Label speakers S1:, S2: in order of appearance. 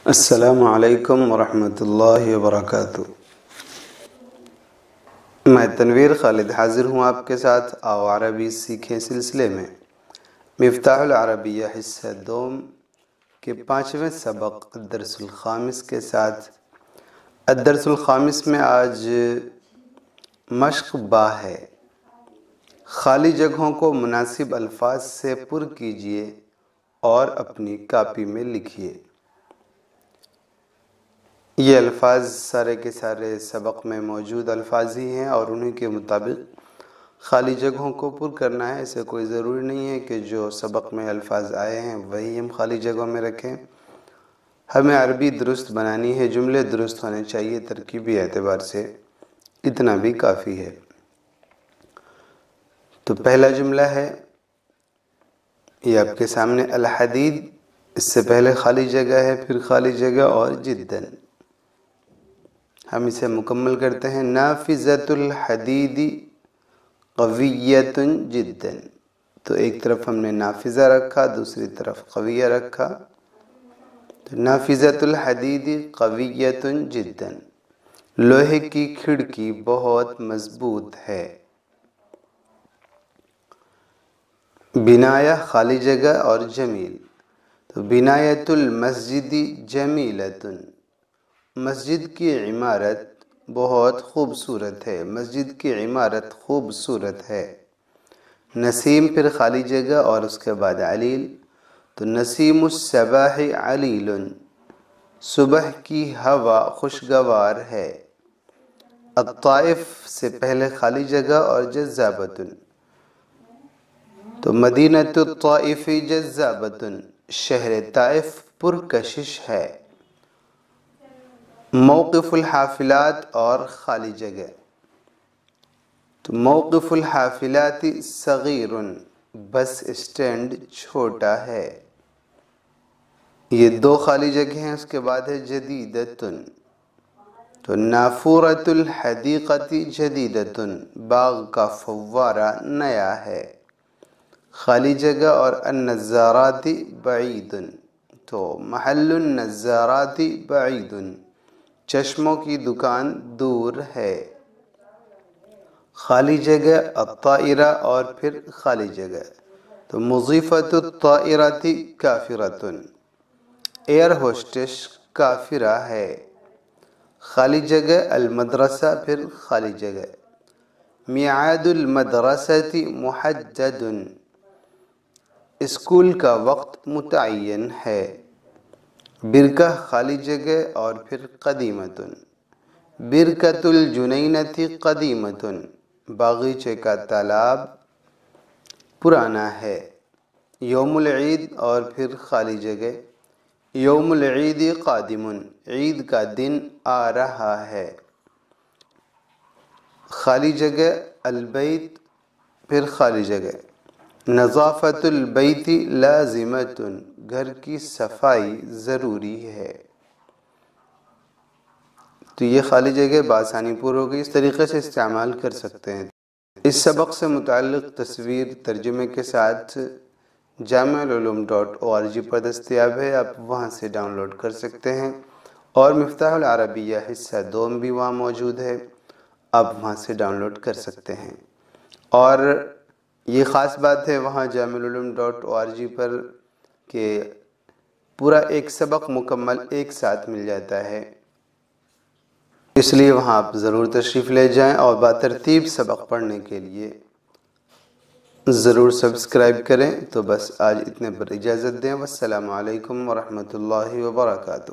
S1: السلام علیکم ورحمۃ اللہ وبرکاتہ۔ میں تنویر خالد حاضر ہوں آپ کے ساتھ آؤ عربی سیکھیں سلسلے میں مفتاح العربیہ حصہ دوم کے 5ویں سبق الدرس الخامس کے ساتھ۔ الدرس الخامس میں آج مشق با ہے۔ خالی جگہوں کو مناسب الفاظ سے پر کیجئے اور اپنی کاپی میں لکھیے۔ یہ الفاظ سارے کے سارے سبق میں موجود الفاظ ہی ہیں اور انہیں کے مطابق خالی جگہوں کو پر کرنا ہے۔ اسے کوئی ضروری نہیں ہے کہ جو سبق میں الفاظ آئے ہیں وہی ہم خالی جگہوں میں رکھیں۔ ہمیں عربی درست بنانی ہے، جملے درست ہونے چاہیے، ترکیبی اعتبار سے اتنا بھی کافی ہے۔ تو پہلا جملہ ہے یہ آپ کے سامنے، الحدید، اس سے پہلے خالی جگہ ہے، پھر خالی جگہ اور جداً۔ ہم اسے مکمل کرتے ہیں، نافذۃ الحدید قویۃ جداً۔ تو ایک طرف ہم نے نافذہ رکھا، دوسری طرف قویہ رکھا، تو نافذۃ الحدید قویۃ جداً، لوہے کی کھڑکی بہت مضبوط ہے۔ بنایہ خالی جگہ اور جمیل، تو بنایۃ المسجد جمیلۃ، مسجد کی عمارت بہت خوبصورت ہے، مسجد کی عمارت خوبصورت ہے۔ نسیم، پھر خالی جگہ اور اس کے بعد علیل، تو نسیم الصباح علیل، صبح کی ہوا خوشگوار ہے۔ الطائف سے پہلے خالی جگہ اور جذابۃ، تو مدینۃ الطائف جذابۃ، شہر طائف پرکشش ہے۔ موقف الحافلات اور خالی جگہ، تو موقف الحافلات صغیر، بس اسٹینڈ چھوٹا ہے۔ یہ دو خالی جگہ ہیں، اس کے بعد ہے جدیدۃ، تو نافورۃ الحدیقۃ جدیدۃ، باغ کا فوارہ نیا ہے۔ خالی جگہ اور النظارات بعید، تو محل النظارات بعید، چشموں کی دکان دور ہے۔ خالی جگہ الطائرہ اور پھر خالی جگہ، تو مضیفۃ الطائرۃ کافرۃ، ایئر ہوسٹس کافرہ ہے۔ خالی جگہ المدرسہ، پھر خالی جگہ، میعاد المدرسۃ محدد، اسکول کا وقت متعین ہے۔ برکہ خالی جگہ اور پھر قدیمۃ، برکۃ الجنینۃ قدیمۃ، باغیچے کا تالاب پرانا ہے۔ یوم العید اور پھر خالی جگہ، یوم العید قادم، عید کا دن آ رہا ہے۔ خالی جگہ البیت، پھر خالی جگہ، نظافت البیت لازمۃ، گھر کی صفائی ضروری ہے۔ تو یہ خالی جگہ بآسانی پر ہوگی، اس طریقے سے استعمال کر سکتے ہیں۔ اس سبق سے متعلق تصویر ترجمے کے ساتھ jamعلوم.org پر دستیاب ہے، آپ وہاں سے ڈاؤن لوڈ کر سکتے ہیں، اور مفتاح العربیہ حصہ دوم بھی وہاں موجود ہے، آپ وہاں سے ڈاؤن لوڈ کر سکتے ہیں۔ اور یہ خاص بات ہے وہاں jamعلوم.org پر کہ پورا ایک سبق مکمل ایک ساتھ مل جاتا ہے، اس لیے وہاں آپ ضرور تشریف لے جائیں اور بترتیب سبق پڑھنے کے لیے ضرور سبسکرائب کریں۔ تو بس آج اتنے پر اجازت دیں، والسلام علیکم ورحمۃ اللہ وبرکاتہ۔